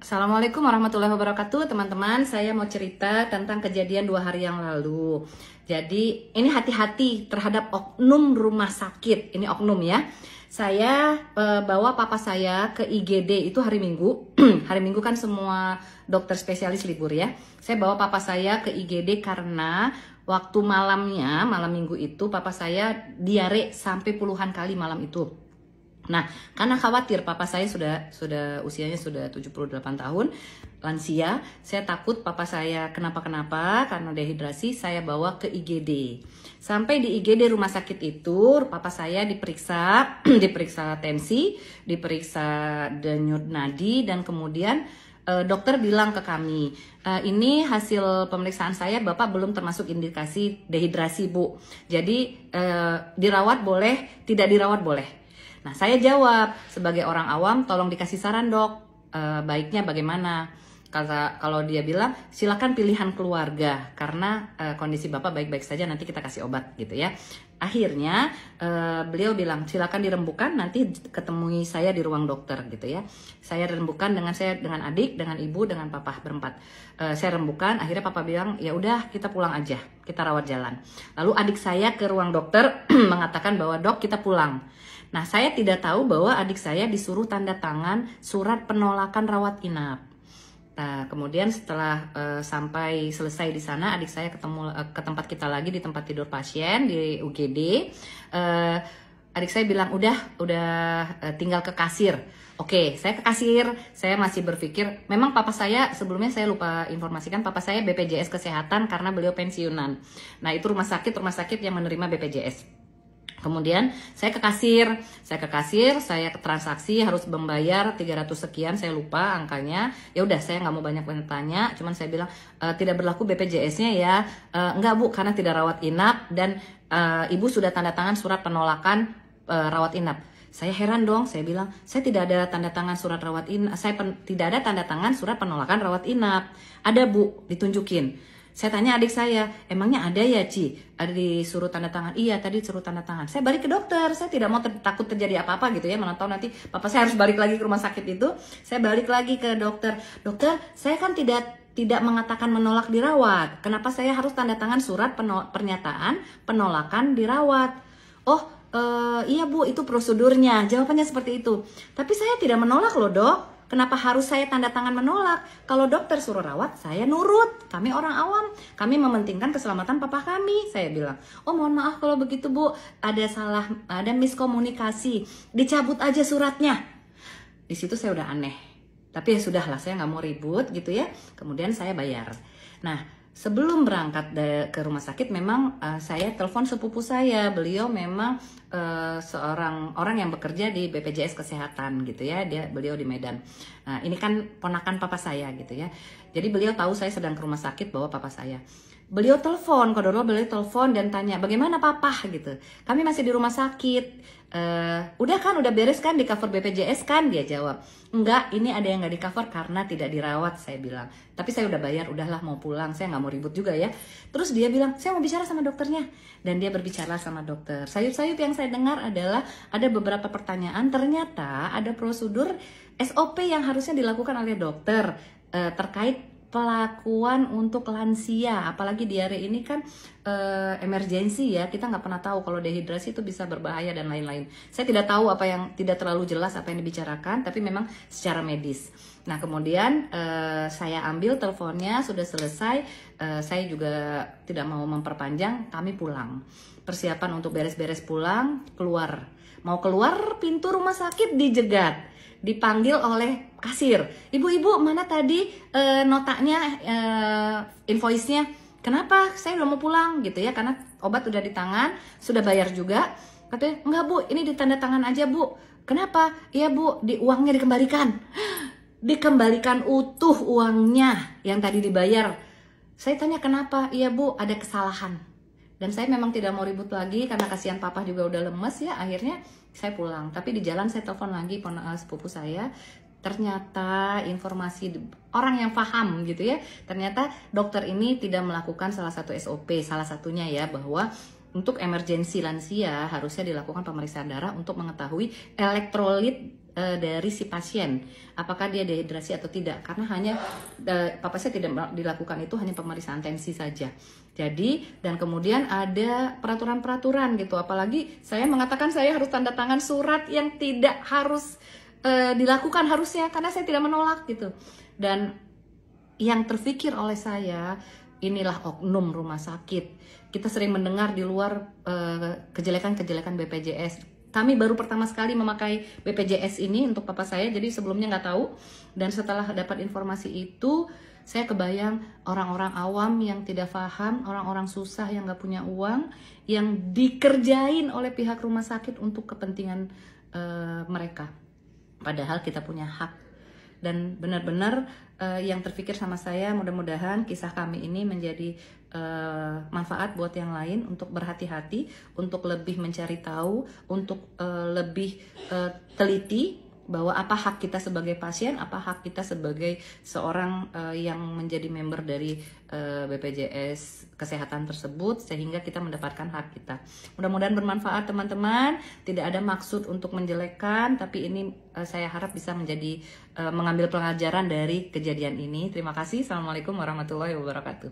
Assalamualaikum warahmatullahi wabarakatuh, teman-teman. Saya mau cerita tentang kejadian 2 hari yang lalu. Jadi ini hati-hati terhadap oknum rumah sakit. Ini oknum ya. Saya bawa papa saya ke IGD itu hari Minggu. Hari Minggu kan semua dokter spesialis libur ya. Saya bawa papa saya ke IGD karena waktu malamnya, malam Minggu itu papa saya diare sampai puluhan kali malam itu. Nah, karena khawatir papa saya sudah usianya sudah 78 tahun, lansia, saya takut papa saya kenapa-kenapa karena dehidrasi, saya bawa ke IGD. Sampai di IGD rumah sakit itu, papa saya diperiksa, diperiksa tensi, diperiksa denyut nadi, dan kemudian dokter bilang ke kami, ini hasil pemeriksaan saya, Bapak belum termasuk indikasi dehidrasi, Bu. Jadi dirawat boleh, tidak dirawat boleh. Nah, saya jawab sebagai orang awam, tolong dikasih saran dok, baiknya bagaimana? Kalau dia bilang, silakan pilihan keluarga karena kondisi bapak baik-baik saja, nanti kita kasih obat gitu ya. Akhirnya beliau bilang silakan dirembukan, nanti ketemui saya di ruang dokter gitu ya. Saya rembukan dengan adik, dengan ibu, dengan papa berempat. Saya rembukan, akhirnya papa bilang ya udah kita pulang aja, kita rawat jalan. Lalu adik saya ke ruang dokter mengatakan bahwa dok kita pulang. Nah, saya tidak tahu bahwa adik saya disuruh tanda tangan surat penolakan rawat inap. Nah, kemudian setelah sampai selesai di sana, adik saya ketemu ke tempat kita lagi di tempat tidur pasien di UGD. Adik saya bilang udah tinggal ke kasir. Oke, saya ke kasir. Saya masih berpikir, memang papa saya sebelumnya saya lupa informasikan, papa saya BPJS Kesehatan karena beliau pensiunan. Nah, itu rumah sakit yang menerima BPJS. Kemudian saya ke kasir, saya ke transaksi harus membayar 300 sekian, saya lupa angkanya. Ya udah, saya nggak mau banyak tanya, cuman saya bilang tidak berlaku BPJS-nya ya. Enggak Bu, karena tidak rawat inap dan ibu sudah tanda tangan surat penolakan rawat inap. Saya heran dong, saya bilang saya tidak ada tanda tangan surat rawat inap, tidak ada tanda tangan surat penolakan rawat inap. Ada Bu, ditunjukin. Saya tanya adik saya, emangnya ada ya Ci? Ada disuruh tanda tangan? Iya, tadi disuruh tanda tangan. Saya balik ke dokter, saya tidak mau takut terjadi apa-apa gitu ya. Mana tahu nanti papa saya harus balik lagi ke rumah sakit itu. Saya balik lagi ke dokter. Dokter, saya kan tidak mengatakan menolak dirawat. Kenapa saya harus tanda tangan surat pernyataan penolakan dirawat? Oh, iya Bu, itu prosedurnya. Jawabannya seperti itu. Tapi saya tidak menolak loh dok. Kenapa harus saya tanda tangan menolak? Kalau dokter suruh rawat, saya nurut. Kami orang awam, kami mementingkan keselamatan papa kami. Saya bilang, oh mohon maaf kalau begitu Bu, ada miskomunikasi. Dicabut aja suratnya. Di situ saya udah aneh. Tapi ya sudahlah, saya nggak mau ribut gitu ya. Kemudian saya bayar. Nah, sebelum berangkat ke rumah sakit, memang saya telepon sepupu saya. Beliau memang seorang orang yang bekerja di BPJS Kesehatan gitu ya. Beliau di Medan. Nah, ini kan ponakan papa saya gitu ya. Jadi beliau tahu saya sedang ke rumah sakit bawa papa saya. Beliau telepon, beliau telepon dan tanya bagaimana papa gitu. Kami masih di rumah sakit. Udah beres kan di cover BPJS kan? Dia jawab, enggak, ini ada yang nggak di cover karena tidak dirawat. Saya bilang, tapi saya udah bayar, udahlah mau pulang, saya nggak mau ribut juga ya. Terus dia bilang, saya mau bicara sama dokternya, dan dia berbicara sama dokter. Sayup-sayup yang saya dengar adalah ada beberapa pertanyaan, ternyata ada prosedur SOP yang harusnya dilakukan oleh dokter terkait pelakuan untuk lansia, apalagi diare ini kan emergensi ya, kita nggak pernah tahu kalau dehidrasi itu bisa berbahaya dan lain-lain. Saya tidak tahu apa yang tidak terlalu jelas apa yang dibicarakan, tapi memang secara medis. Nah kemudian saya ambil teleponnya, sudah selesai, saya juga tidak mau memperpanjang, kami pulang. Persiapan untuk beres-beres pulang, mau keluar pintu rumah sakit dijegat. Dipanggil oleh kasir, ibu-ibu mana tadi notanya, invoice-nya, kenapa saya udah mau pulang gitu ya, karena obat udah di tangan, sudah bayar juga. Katanya enggak Bu, ini ditanda tangan aja Bu. Kenapa? Iya Bu, uangnya dikembalikan utuh uangnya yang tadi dibayar. Saya tanya kenapa? Iya Bu, ada kesalahan. Dan saya memang tidak mau ribut lagi karena kasihan papa juga udah lemes ya. Akhirnya saya pulang. Tapi di jalan saya telepon lagi sepupu saya. Ternyata informasi orang yang paham gitu ya. Ternyata dokter ini tidak melakukan salah satu SOP. Salah satunya ya bahwa untuk emergensi lansia harusnya dilakukan pemeriksaan darah untuk mengetahui elektrolit dari si pasien, apakah dia dehidrasi atau tidak, karena hanya papa saya tidak dilakukan itu, hanya pemeriksaan tensi saja. Jadi, dan kemudian ada peraturan-peraturan gitu, apalagi saya mengatakan saya harus tanda tangan surat yang tidak harus dilakukan harusnya, karena saya tidak menolak gitu. Dan yang terfikir oleh saya, inilah oknum rumah sakit. Kita sering mendengar di luar kejelekan-kejelekan BPJS. Kami baru pertama sekali memakai BPJS ini untuk papa saya, jadi sebelumnya nggak tahu. Dan setelah dapat informasi itu, saya kebayang orang-orang awam yang tidak paham, orang-orang susah yang nggak punya uang, yang dikerjain oleh pihak rumah sakit untuk kepentingan mereka. Padahal kita punya hak. Dan benar-benar yang terpikir sama saya, mudah-mudahan kisah kami ini menjadi manfaat buat yang lain untuk berhati-hati, untuk lebih mencari tahu, untuk lebih teliti bahwa apa hak kita sebagai pasien, apa hak kita sebagai seorang yang menjadi member dari BPJS kesehatan tersebut, sehingga kita mendapatkan hak kita. Mudah-mudahan bermanfaat teman-teman, tidak ada maksud untuk menjelekkan, tapi ini saya harap bisa menjadi mengambil pelajaran dari kejadian ini. Terima kasih. Assalamualaikum warahmatullahi wabarakatuh.